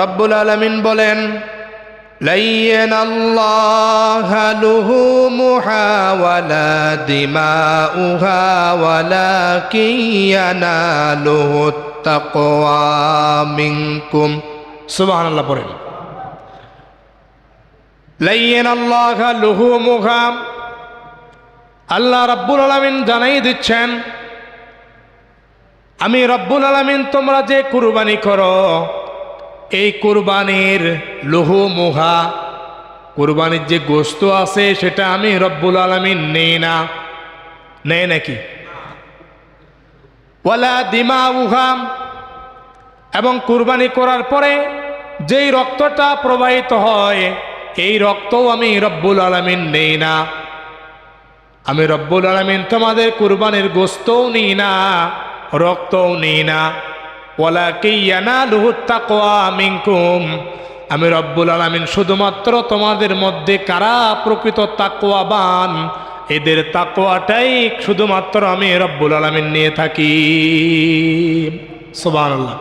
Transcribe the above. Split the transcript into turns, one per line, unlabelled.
রব্বুল আলামিন বলেন, লাইয়ানাল্লাহু লুহুমুহা ওয়ালা দিমাউহা ওয়ালাকিন ইয়ানালুহুত তাকওয়া মিনকুম। সুবহানাল্লাহ পড়েন। লাইয়ানাল্লাহু লুহুমুহা, আল্লাহ রাব্বুল আলামিন জানাই দিচ্ছেন, আমি রব্বুল আলামিন তোমরা যে কুরবানি করো, এই কুরবানির লুহুমুহা, কুরবানির যে গোশত আছে সেটা আমি রব্বুল আলামিন নেই না। নেই নাকি? ওয়ালা দিমাউহা, এবং কুরবানি করার পরে যেই রক্তটা প্রবাহিত হয় এই রক্তও আমি রব্বুল আলামিন নেই না। আমি রব্বুল আলামিন তোমাদের কুরবানির গোশতও নিই না, রক্তও নিই না। ওয়ালাকিন ইয়ানালুহুত তাকওয়া মিনকুম, আমি রব্বুল আলামিন শুধুমাত্র তোমাদের মধ্যে কারা প্রকৃত তাকওয়াবান এদের তাকওয়াটাই শুধুমাত্র আমি রব্বুল আলামিন নিয়ে থাকি। সুবহানাল্লাহ।